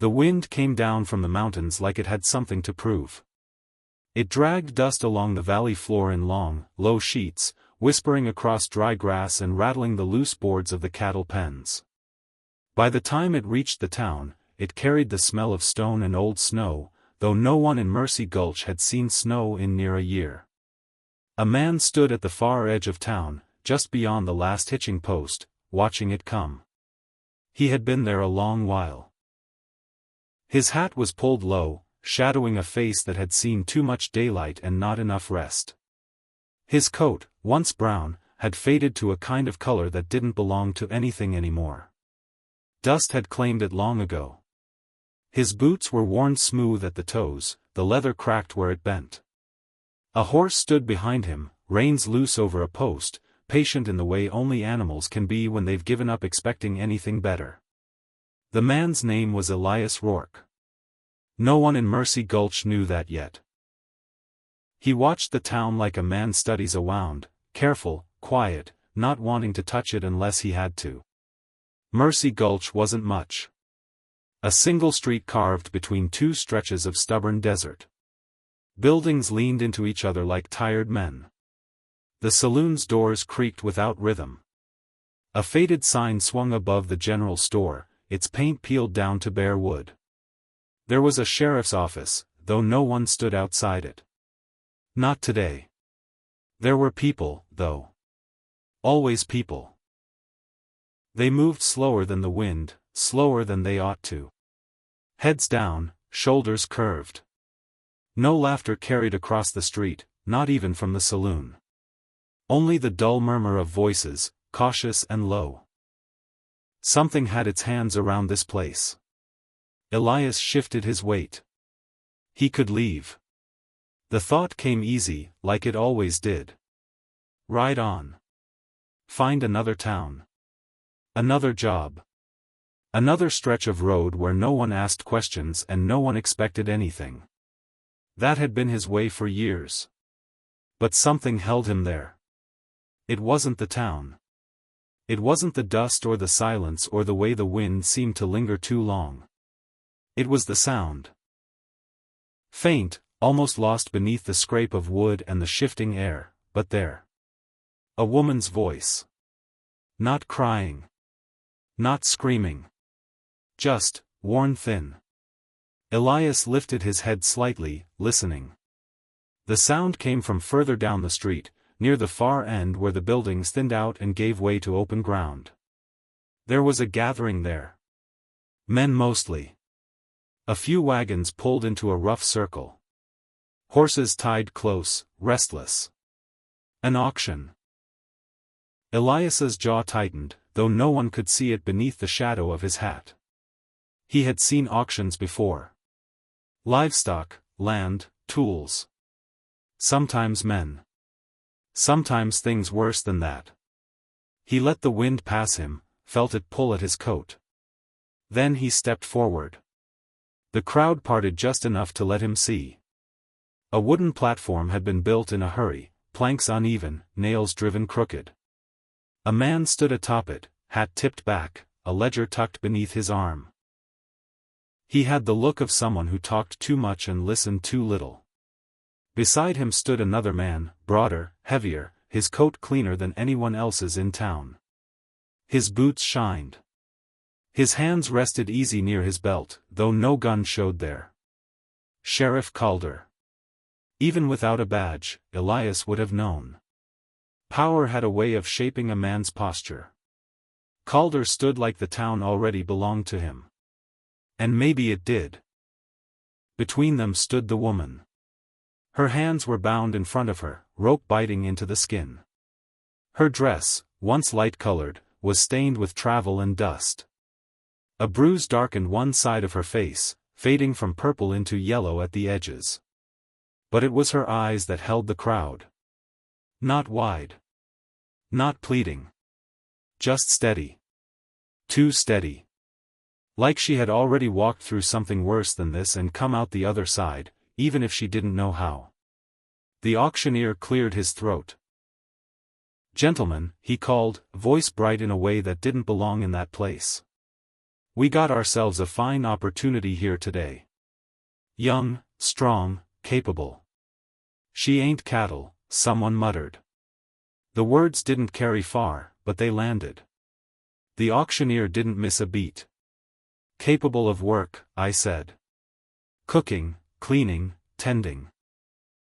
The wind came down from the mountains like it had something to prove. It dragged dust along the valley floor in long, low sheets, whispering across dry grass and rattling the loose boards of the cattle pens. By the time it reached the town, it carried the smell of stone and old snow, though no one in Mercy Gulch had seen snow in near a year. A man stood at the far edge of town, just beyond the last hitching post, watching it come. He had been there a long while. His hat was pulled low, shadowing a face that had seen too much daylight and not enough rest. His coat, once brown, had faded to a kind of color that didn't belong to anything anymore. Dust had claimed it long ago. His boots were worn smooth at the toes, the leather cracked where it bent. A horse stood behind him, reins loose over a post, patient in the way only animals can be when they've given up expecting anything better. The man's name was Elias Rourke. No one in Mercy Gulch knew that yet. He watched the town like a man studies a wound, careful, quiet, not wanting to touch it unless he had to. Mercy Gulch wasn't much. A single street carved between two stretches of stubborn desert. Buildings leaned into each other like tired men. The saloon's doors creaked without rhythm. A faded sign swung above the general store, its paint peeled down to bare wood. There was a sheriff's office, though no one stood outside it. Not today. There were people, though. Always people. They moved slower than the wind, slower than they ought to. Heads down, shoulders curved. No laughter carried across the street, not even from the saloon. Only the dull murmur of voices, cautious and low. Something had its hands around this place. Elias shifted his weight. He could leave. The thought came easy, like it always did. Ride on. Find another town. Another job. Another stretch of road where no one asked questions and no one expected anything. That had been his way for years. But something held him there. It wasn't the town. It wasn't the dust or the silence or the way the wind seemed to linger too long. It was the sound. Faint, almost lost beneath the scrape of wood and the shifting air, but there. A woman's voice. Not crying. Not screaming. Just, worn thin. Elias lifted his head slightly, listening. The sound came from further down the street, near the far end where the buildings thinned out and gave way to open ground. There was a gathering there. Men mostly. A few wagons pulled into a rough circle. Horses tied close, restless. An auction. Elias's jaw tightened, though no one could see it beneath the shadow of his hat. He had seen auctions before. Livestock, land, tools. Sometimes men. Sometimes things worse than that. He let the wind pass him, felt it pull at his coat. Then he stepped forward. The crowd parted just enough to let him see. A wooden platform had been built in a hurry, planks uneven, nails driven crooked. A man stood atop it, hat tipped back, a ledger tucked beneath his arm. He had the look of someone who talked too much and listened too little. Beside him stood another man, broader, heavier, his coat cleaner than anyone else's in town. His boots shined. His hands rested easy near his belt, though no gun showed there. Sheriff Calder. Even without a badge, Elias would have known. Power had a way of shaping a man's posture. Calder stood like the town already belonged to him. And maybe it did. Between them stood the woman. Her hands were bound in front of her, rope biting into the skin. Her dress, once light-colored, was stained with travel and dust. A bruise darkened one side of her face, fading from purple into yellow at the edges. But it was her eyes that held the crowd. Not wide. Not pleading. Just steady. Too steady. Like she had already walked through something worse than this and come out the other side, even if she didn't know how. The auctioneer cleared his throat. "Gentlemen," he called, voice bright in a way that didn't belong in that place. We got ourselves a fine opportunity here today. Young, strong, capable. She ain't cattle, someone muttered. The words didn't carry far, but they landed. The auctioneer didn't miss a beat. Capable of work, I said. Cooking, cleaning, tending.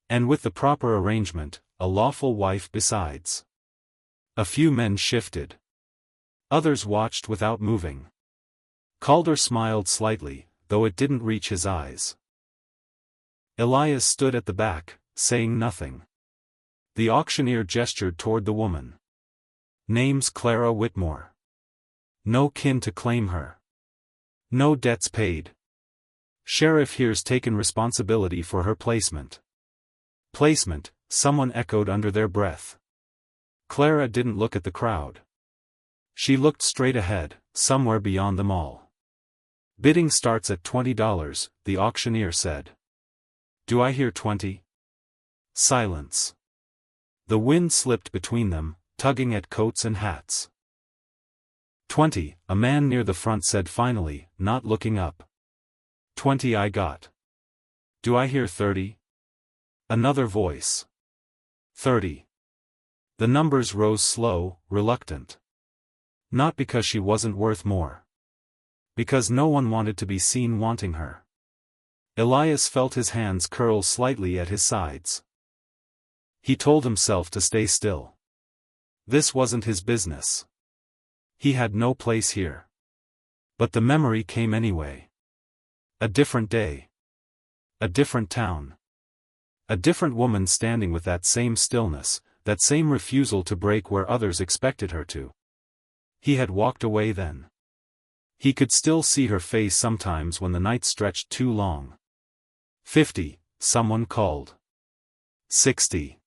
And with the proper arrangement, a lawful wife besides. A few men shifted. Others watched without moving. Calder smiled slightly, though it didn't reach his eyes. Elias stood at the back, saying nothing. The auctioneer gestured toward the woman. Name's Clara Whitmore. No kin to claim her. No debts paid. Sheriff here's taken responsibility for her placement. Placement, someone echoed under their breath. Clara didn't look at the crowd. She looked straight ahead, somewhere beyond them all. Bidding starts at $20, the auctioneer said. Do I hear 20? Silence. The wind slipped between them, tugging at coats and hats. 20, a man near the front said finally, not looking up. 20 I got. Do I hear 30? Another voice. 30. The numbers rose slow, reluctant. Not because she wasn't worth more. Because no one wanted to be seen wanting her. Elias felt his hands curl slightly at his sides. He told himself to stay still. This wasn't his business. He had no place here. But the memory came anyway. A different day. A different town. A different woman standing with that same stillness, that same refusal to break where others expected her to. He had walked away then. He could still see her face sometimes when the night stretched too long. 50, someone called. 60.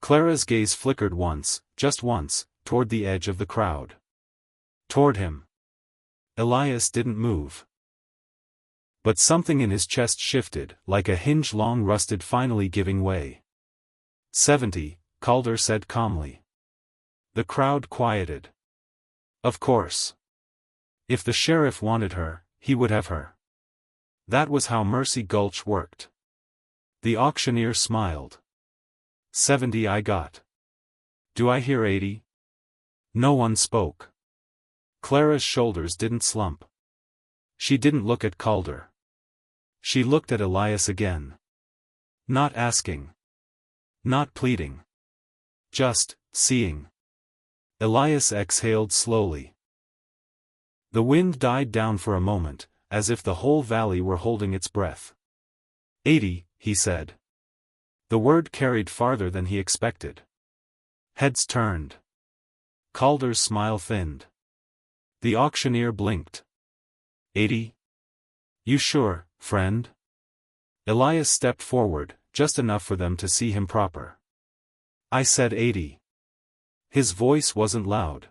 Clara's gaze flickered once, just once, toward the edge of the crowd. Toward him. Elias didn't move. But something in his chest shifted, like a hinge long rusted finally giving way. 70, Calder said calmly. The crowd quieted. Of course. If the sheriff wanted her, he would have her. That was how Mercy Gulch worked. The auctioneer smiled. 70 I got. Do I hear 80? No one spoke. Clara's shoulders didn't slump. She didn't look at Calder. She looked at Elias again. Not asking. Not pleading. Just, seeing. Elias exhaled slowly. The wind died down for a moment, as if the whole valley were holding its breath. 80, he said. The word carried farther than he expected. Heads turned. Calder's smile thinned. The auctioneer blinked. 80? You sure, friend? Elias stepped forward, just enough for them to see him proper. I said 80. His voice wasn't loud.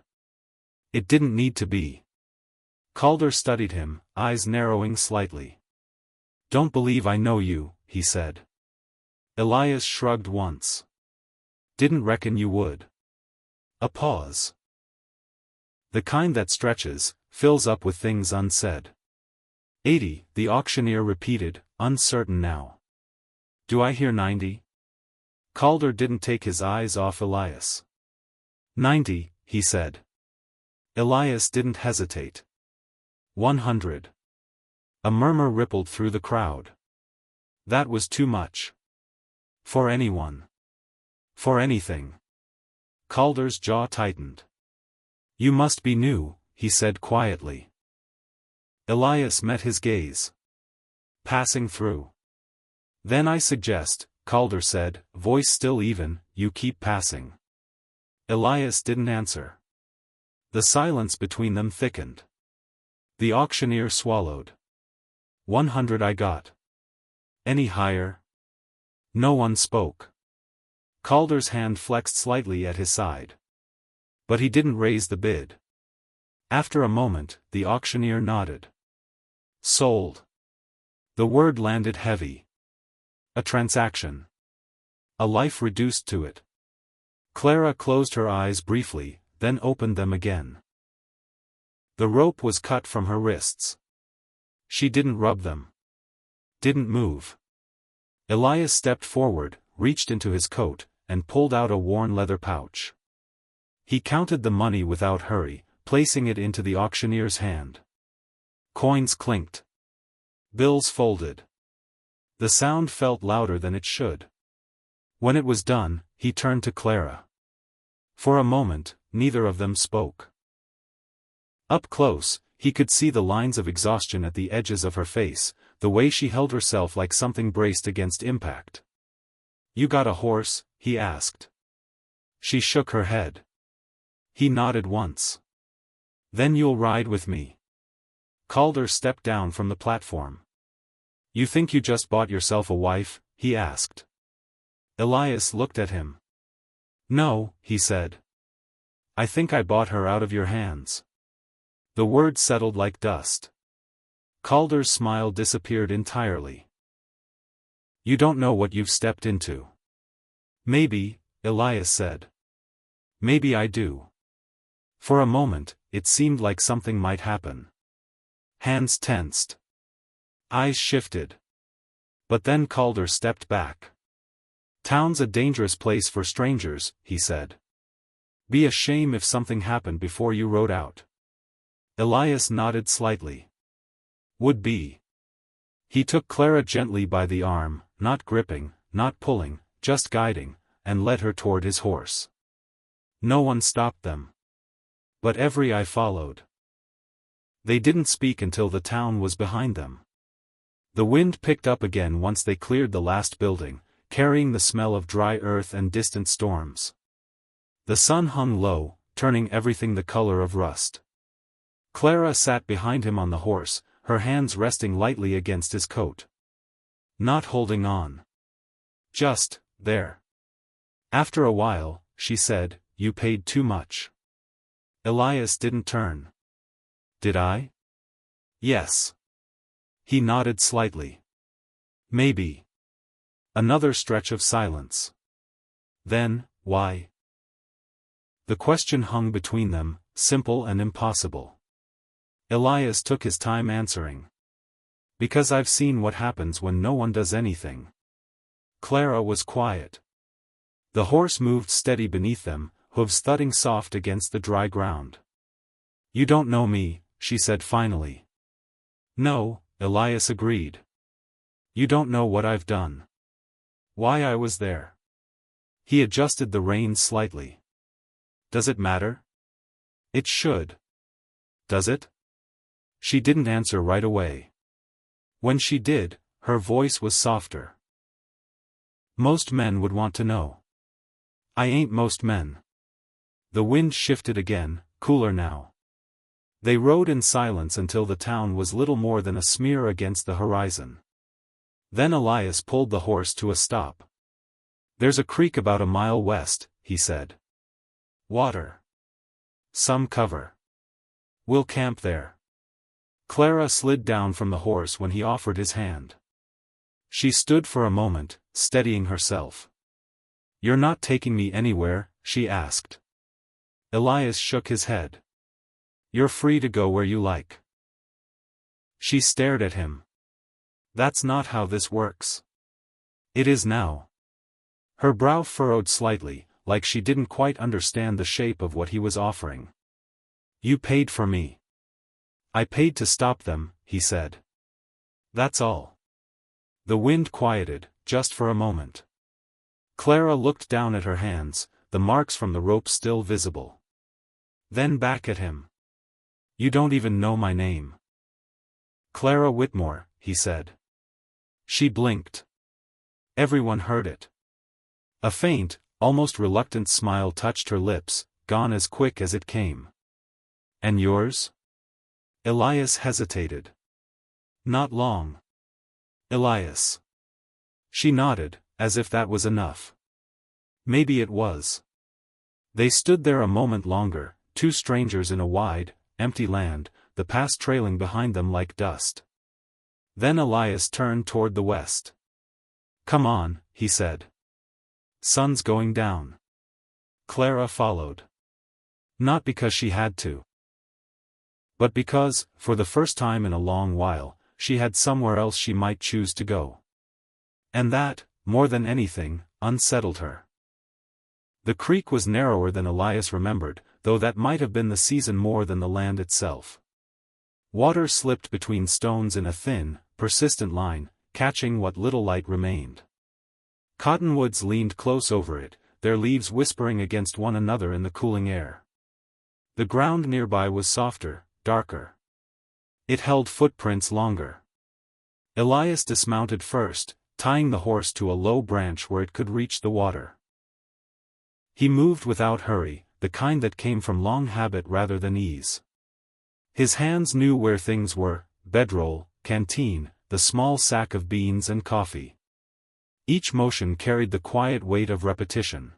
It didn't need to be. Calder studied him, eyes narrowing slightly. Don't believe I know you, he said. Elias shrugged once. Didn't reckon you would. A pause. The kind that stretches, fills up with things unsaid. 80, the auctioneer repeated, uncertain now. Do I hear 90? Calder didn't take his eyes off Elias. 90, he said. Elias didn't hesitate. 100. A murmur rippled through the crowd. That was too much. For anyone. For anything. Calder's jaw tightened. You must be new, he said quietly. Elias met his gaze. Passing through. Then I suggest, Calder said, voice still even, you keep passing. Elias didn't answer. The silence between them thickened. The auctioneer swallowed. 100 I got. Any higher? No one spoke. Calder's hand flexed slightly at his side. But he didn't raise the bid. After a moment, the auctioneer nodded. Sold. The word landed heavy. A transaction. A life reduced to it. Clara closed her eyes briefly, then opened them again. The rope was cut from her wrists. She didn't rub them. Didn't move. Elias stepped forward, reached into his coat, and pulled out a worn leather pouch. He counted the money without hurry, placing it into the auctioneer's hand. Coins clinked. Bills folded. The sound felt louder than it should. When it was done, he turned to Clara. For a moment, neither of them spoke. Up close, he could see the lines of exhaustion at the edges of her face, the way she held herself like something braced against impact. "You got a horse?" he asked. She shook her head. He nodded once. "Then you'll ride with me." Calder stepped down from the platform. "You think you just bought yourself a wife?" he asked. Elias looked at him. "No," he said. "I think I bought her out of your hands." The word settled like dust. Calder's smile disappeared entirely. "You don't know what you've stepped into." "Maybe," Elias said. "Maybe I do." For a moment, it seemed like something might happen. Hands tensed. Eyes shifted. But then Calder stepped back. "Town's a dangerous place for strangers," he said. "Be a shame if something happened before you rode out." Elias nodded slightly. "Would be." He took Clara gently by the arm, not gripping, not pulling, just guiding, and led her toward his horse. No one stopped them. But every eye followed. They didn't speak until the town was behind them. The wind picked up again once they cleared the last building, carrying the smell of dry earth and distant storms. The sun hung low, turning everything the color of rust. Clara sat behind him on the horse, her hands resting lightly against his coat. Not holding on. Just there. After a while, she said, "You paid too much." Elias didn't turn. "Did I?" "Yes." He nodded slightly. "Maybe." Another stretch of silence. Then, "Why?" The question hung between them, simple and impossible. Elias took his time answering. "Because I've seen what happens when no one does anything." Clara was quiet. The horse moved steady beneath them, hooves thudding soft against the dry ground. "You don't know me," she said finally. "No," Elias agreed. "You don't know what I've done. Why I was there." He adjusted the reins slightly. "Does it matter?" "It should." "Does it?" She didn't answer right away. When she did, her voice was softer. "Most men would want to know." "I ain't most men." The wind shifted again, cooler now. They rode in silence until the town was little more than a smear against the horizon. Then Elias pulled the horse to a stop. "There's a creek about a mile west," he said. "Water. Some cover. We'll camp there." Clara slid down from the horse when he offered his hand. She stood for a moment, steadying herself. "You're not taking me anywhere?" she asked. Elias shook his head. "You're free to go where you like." She stared at him. "That's not how this works." "It is now." Her brow furrowed slightly, like she didn't quite understand the shape of what he was offering. "You paid for me." "I paid to stop them," he said. "That's all." The wind quieted, just for a moment. Clara looked down at her hands, the marks from the rope still visible. Then back at him. "You don't even know my name." "Clara Whitmore," he said. She blinked. Everyone heard it. A faint, almost reluctant smile touched her lips, gone as quick as it came. "And yours?" Elias hesitated. "Not long." "Elias." She nodded, as if that was enough. Maybe it was. They stood there a moment longer, two strangers in a wide, empty land, the past trailing behind them like dust. Then Elias turned toward the west. "Come on," he said. "Sun's going down." Clara followed. Not because she had to. but because, for the first time in a long while, she had somewhere else she might choose to go. And that, more than anything, unsettled her. The creek was narrower than Elias remembered, though that might have been the season more than the land itself. Water slipped between stones in a thin, persistent line, catching what little light remained. Cottonwoods leaned close over it, their leaves whispering against one another in the cooling air. The ground nearby was softer, darker. It held footprints longer. Elias dismounted first, tying the horse to a low branch where it could reach the water. He moved without hurry, the kind that came from long habit rather than ease. His hands knew where things were: bedroll, canteen, the small sack of beans and coffee. Each motion carried the quiet weight of repetition.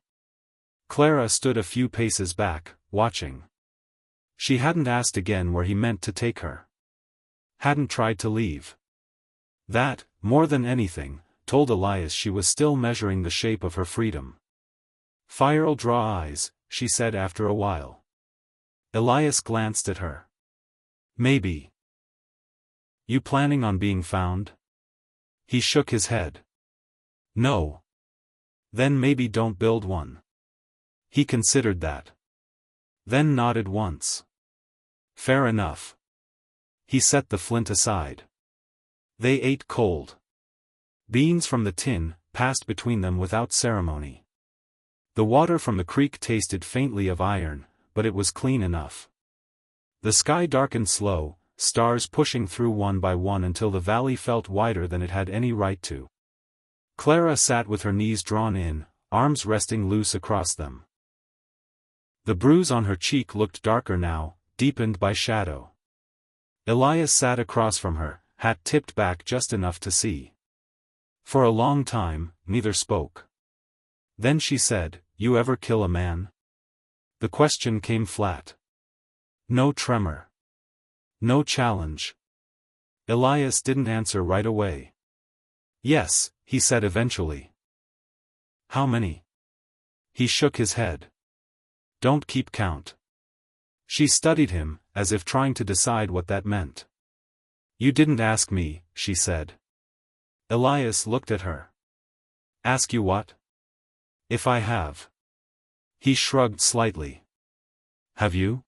Clara stood a few paces back, watching. She hadn't asked again where he meant to take her. Hadn't tried to leave. That, more than anything, told Elias she was still measuring the shape of her freedom. "Fire'll draw eyes," she said after a while. Elias glanced at her. "Maybe. You planning on being found?" He shook his head. "No." "Then maybe don't build one." He considered that. Then nodded once. "Fair enough." He set the flint aside. They ate cold. Beans from the tin passed between them without ceremony. The water from the creek tasted faintly of iron, but it was clean enough. The sky darkened slow, stars pushing through one by one until the valley felt wider than it had any right to. Clara sat with her knees drawn in, arms resting loose across them. The bruise on her cheek looked darker now, deepened by shadow. Elias sat across from her, hat tipped back just enough to see. For a long time, neither spoke. Then she said, "You ever kill a man?" The question came flat. No tremor. No challenge. Elias didn't answer right away. "Yes," he said eventually. "How many?" He shook his head. "Don't keep count." She studied him, as if trying to decide what that meant. "You didn't ask me," she said. Elias looked at her. "Ask you what?" "If I have." He shrugged slightly. "Have you?"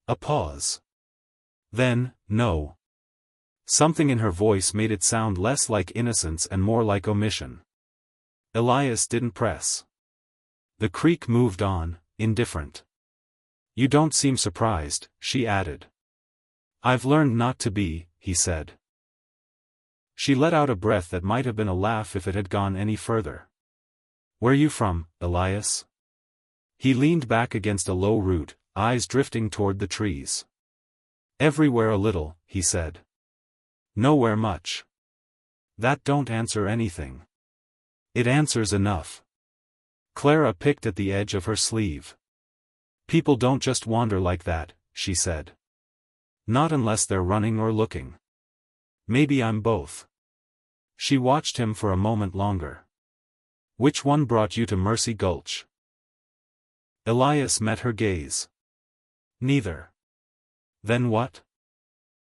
A pause. Then, "No." Something in her voice made it sound less like innocence and more like omission. Elias didn't press. The creek moved on, indifferent. "You don't seem surprised," she added. "I've learned not to be," he said. She let out a breath that might have been a laugh if it had gone any further. "Where you from, Elias?" He leaned back against a low root, eyes drifting toward the trees. "Everywhere a little," he said. "Nowhere much." "That don't answer anything." "It answers enough." Clara picked at the edge of her sleeve. "People don't just wander like that," she said. "Not unless they're running or looking. Maybe I'm both." She watched him for a moment longer. "Which one brought you to Mercy Gulch?" Elias met her gaze. "Neither." "Then what?"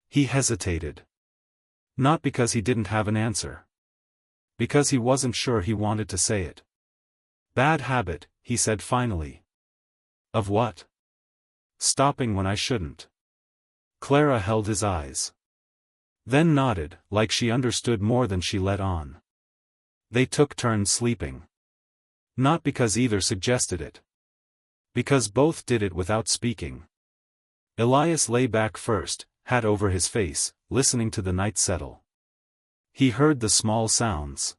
He hesitated. Not because he didn't have an answer. Because he wasn't sure he wanted to say it. "Bad habit," he said finally. "Of what?" "Stopping when I shouldn't." Clara held his eyes. Then nodded, like she understood more than she let on. They took turns sleeping. Not because either suggested it. Because both did it without speaking. Elias lay back first, hat over his face, listening to the night settle. He heard the small sounds.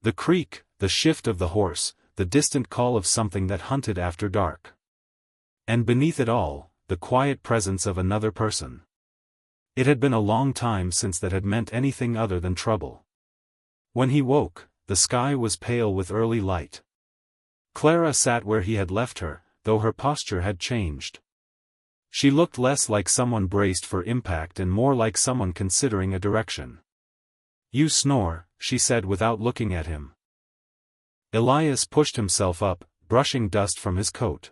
The creek, the shift of the horse, the distant call of something that hunted after dark. And beneath it all, the quiet presence of another person. It had been a long time since that had meant anything other than trouble. When he woke, the sky was pale with early light. Clara sat where he had left her, though her posture had changed. She looked less like someone braced for impact and more like someone considering a direction. "You snore," she said without looking at him. Elias pushed himself up, brushing dust from his coat.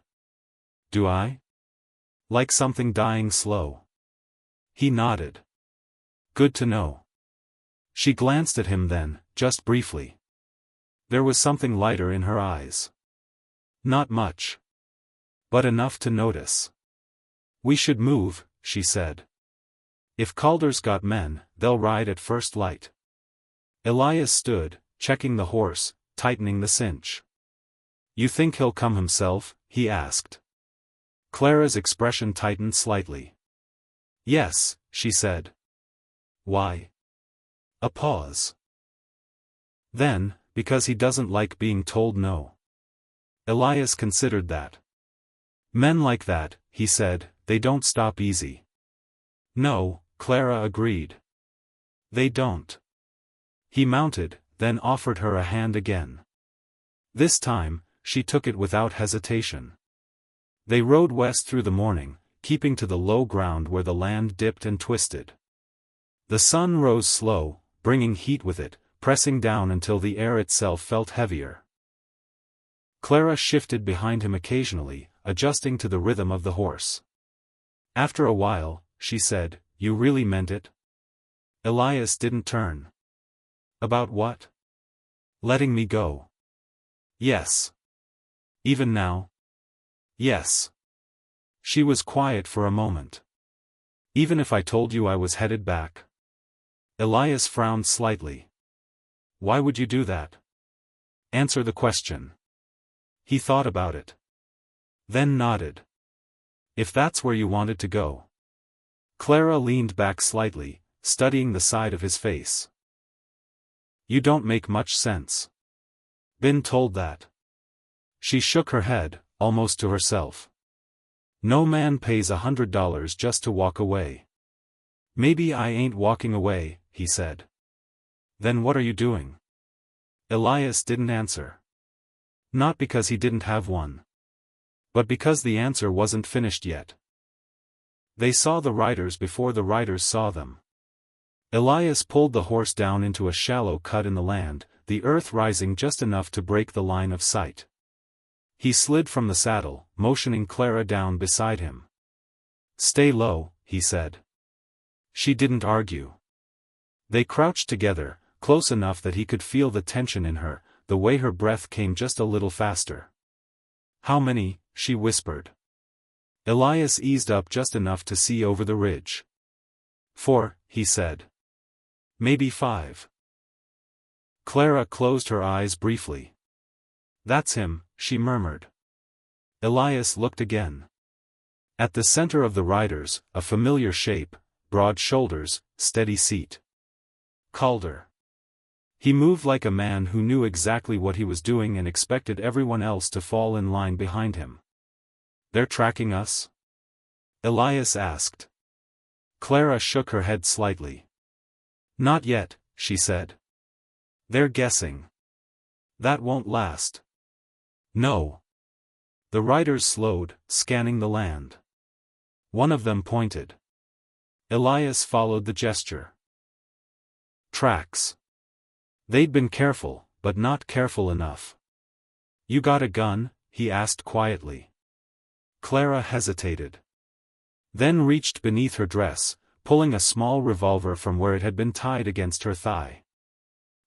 "Do I?" Like something dying slow. He nodded. Good to know. She glanced at him then, just briefly. There was something lighter in her eyes. Not much. But enough to notice. We should move, she said. If Calder's got men, they'll ride at first light. Elias stood, checking the horse, tightening the cinch. You think he'll come himself? He asked. Clara's expression tightened slightly. Yes, she said. Why? A pause. Then, because he doesn't like being told no. Elias considered that. Men like that, he said, they don't stop easy. No, Clara agreed. They don't. He mounted, then offered her a hand again. This time, she took it without hesitation. They rode west through the morning, keeping to the low ground where the land dipped and twisted. The sun rose slow, bringing heat with it, pressing down until the air itself felt heavier. Clara shifted behind him occasionally, adjusting to the rhythm of the horse. After a while, she said, You really meant it? Elias didn't turn. About what? Letting me go. Yes. Even now? Yes. She was quiet for a moment. Even if I told you I was headed back? Elias frowned slightly. Why would you do that? Answer the question. He thought about it. Then nodded. If that's where you wanted to go. Clara leaned back slightly, studying the side of his face. You don't make much sense. Been told that. She shook her head, almost to herself. No man pays $100 just to walk away. Maybe I ain't walking away, he said. Then what are you doing? Elias didn't answer. Not because he didn't have one. But because the answer wasn't finished yet. They saw the riders before the riders saw them. Elias pulled the horse down into a shallow cut in the land, the earth rising just enough to break the line of sight. He slid from the saddle, motioning Clara down beside him. Stay low, he said. She didn't argue. They crouched together, close enough that he could feel the tension in her, the way her breath came just a little faster. How many? She whispered. Elias eased up just enough to see over the ridge. 4, he said. Maybe 5. Clara closed her eyes briefly. That's him, she murmured. Elias looked again. At the center of the riders, a familiar shape, broad shoulders, steady seat. Calder. He moved like a man who knew exactly what he was doing and expected everyone else to fall in line behind him. They're tracking us? Elias asked. Clara shook her head slightly. Not yet, she said. They're guessing. That won't last. No. The riders slowed, scanning the land. One of them pointed. Elias followed the gesture. Tracks. They'd been careful, but not careful enough. You got a gun? He asked quietly. Clara hesitated. Then reached beneath her dress, pulling a small revolver from where it had been tied against her thigh.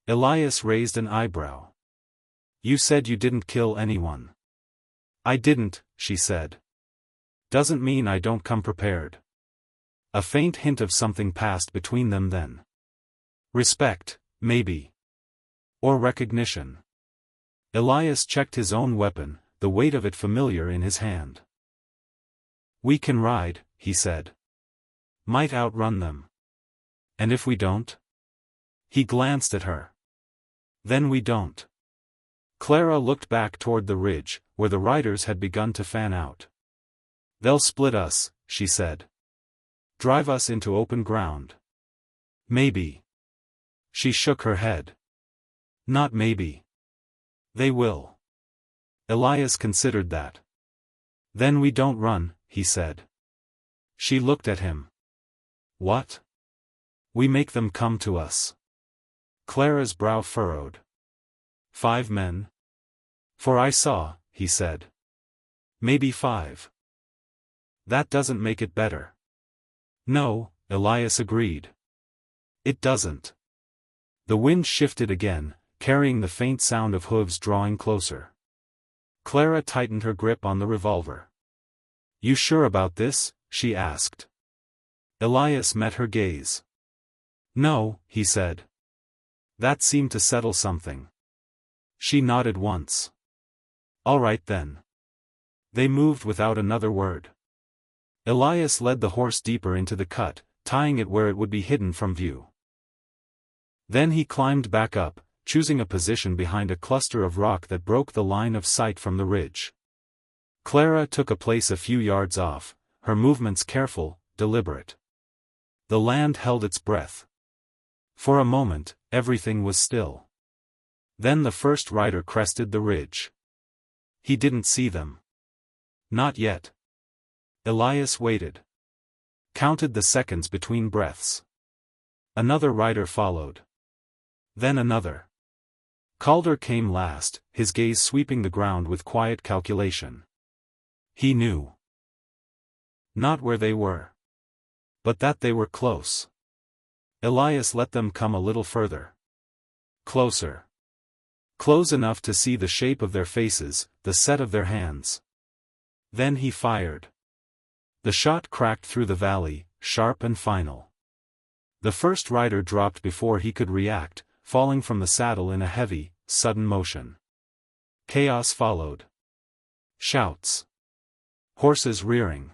Elias raised an eyebrow. You said you didn't kill anyone. I didn't, she said. Doesn't mean I don't come prepared. A faint hint of something passed between them then. Respect, maybe. Or recognition. Elias checked his own weapon, the weight of it familiar in his hand. We can ride, he said. Might outrun them. And if we don't? He glanced at her. Then we don't. Clara looked back toward the ridge, where the riders had begun to fan out. They'll split us, she said. Drive us into open ground. Maybe. She shook her head. Not maybe. They will. Elias considered that. Then we don't run, he said. She looked at him. What? We make them come to us. Clara's brow furrowed. 5 men? For I saw, he said. Maybe 5. That doesn't make it better. No, Elias agreed. It doesn't. The wind shifted again, carrying the faint sound of hooves drawing closer. Clara tightened her grip on the revolver. You sure about this? She asked. Elias met her gaze. No, he said. That seemed to settle something. She nodded once. All right then. They moved without another word. Elias led the horse deeper into the cut, tying it where it would be hidden from view. Then he climbed back up, choosing a position behind a cluster of rock that broke the line of sight from the ridge. Clara took a place a few yards off, her movements careful, deliberate. The land held its breath. For a moment, everything was still. Then the first rider crested the ridge. He didn't see them. Not yet. Elias waited. Counted the seconds between breaths. Another rider followed. Then another. Calder came last, his gaze sweeping the ground with quiet calculation. He knew. Not where they were. But that they were close. Elias let them come a little further. Closer. Close enough to see the shape of their faces, the set of their hands. Then he fired. The shot cracked through the valley, sharp and final. The first rider dropped before he could react, falling from the saddle in a heavy, sudden motion. Chaos followed. Shouts. Horses rearing.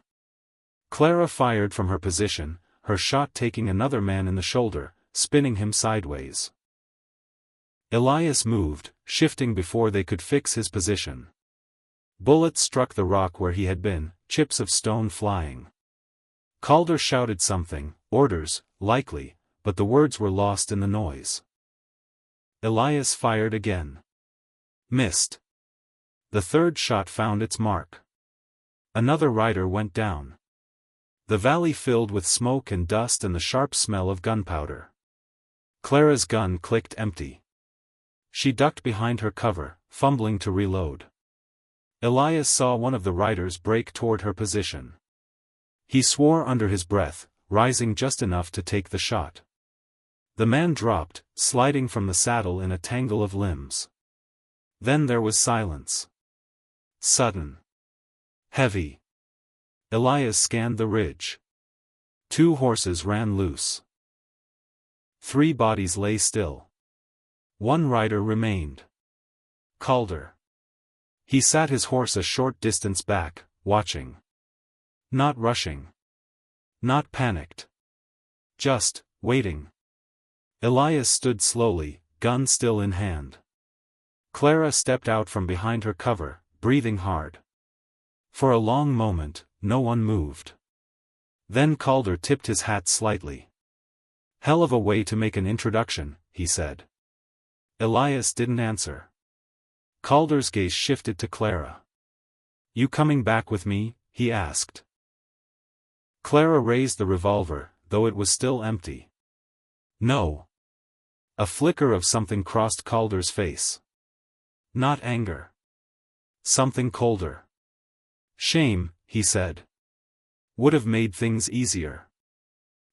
Clara fired from her position, her shot taking another man in the shoulder, spinning him sideways. Elias moved, shifting before they could fix his position. Bullets struck the rock where he had been, chips of stone flying. Calder shouted something, orders, likely, but the words were lost in the noise. Elias fired again. Missed. The third shot found its mark. Another rider went down. The valley filled with smoke and dust and the sharp smell of gunpowder. Clara's gun clicked empty. She ducked behind her cover, fumbling to reload. Elias saw one of the riders break toward her position. He swore under his breath, rising just enough to take the shot. The man dropped, sliding from the saddle in a tangle of limbs. Then there was silence. Sudden. Heavy. Elias scanned the ridge. 2 horses ran loose. 3 bodies lay still. 1 rider remained. Calder. He sat his horse a short distance back, watching. Not rushing. Not panicked. Just, waiting. Elias stood slowly, gun still in hand. Clara stepped out from behind her cover, breathing hard. For a long moment, no one moved. Then Calder tipped his hat slightly. Hell of a way to make an introduction, he said. Elias didn't answer. Calder's gaze shifted to Clara. You coming back with me? He asked. Clara raised the revolver, though it was still empty. No. A flicker of something crossed Calder's face. Not anger. Something colder. Shame, he said. Would have made things easier.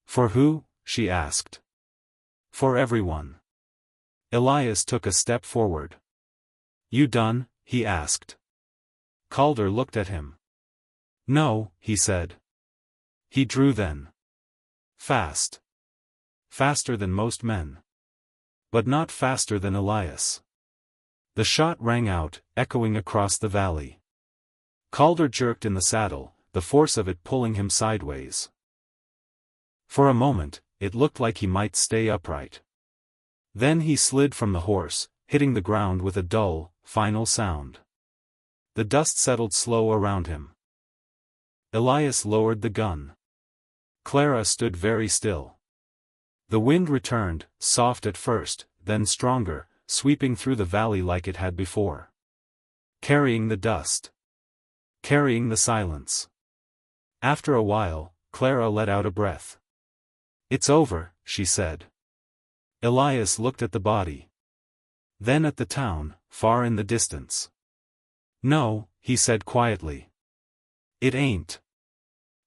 For who? She asked. For everyone. Elias took a step forward. You done? He asked. Calder looked at him. No, he said. He drew then. Fast. Faster than most men. But not faster than Elias. The shot rang out, echoing across the valley. Calder jerked in the saddle, the force of it pulling him sideways. For a moment, it looked like he might stay upright. Then he slid from the horse, hitting the ground with a dull, final sound. The dust settled slow around him. Elias lowered the gun. Clara stood very still. The wind returned, soft at first, then stronger, sweeping through the valley like it had before. Carrying the dust. Carrying the silence. After a while, Clara let out a breath. It's over, she said. Elias looked at the body. Then at the town, far in the distance. No, he said quietly. It ain't.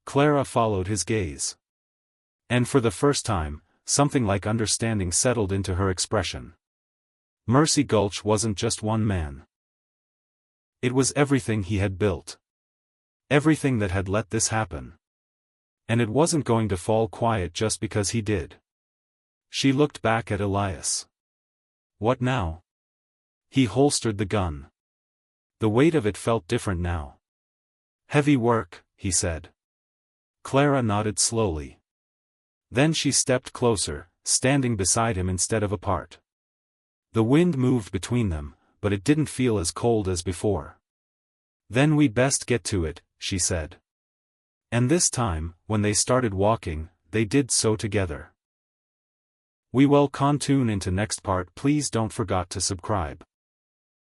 Clara followed his gaze. And for the first time, something like understanding settled into her expression. Mercy Gulch wasn't just one man. It was everything he had built. Everything that had let this happen. And it wasn't going to fall quiet just because he did. She looked back at Elias. What now? He holstered the gun. The weight of it felt different now. Heavy work, he said. Clara nodded slowly. Then she stepped closer, standing beside him instead of apart. The wind moved between them, but it didn't feel as cold as before. Then we'd best get to it, she said. And this time, when they started walking, they did so together. We will tune into next part. Please don't forget to subscribe.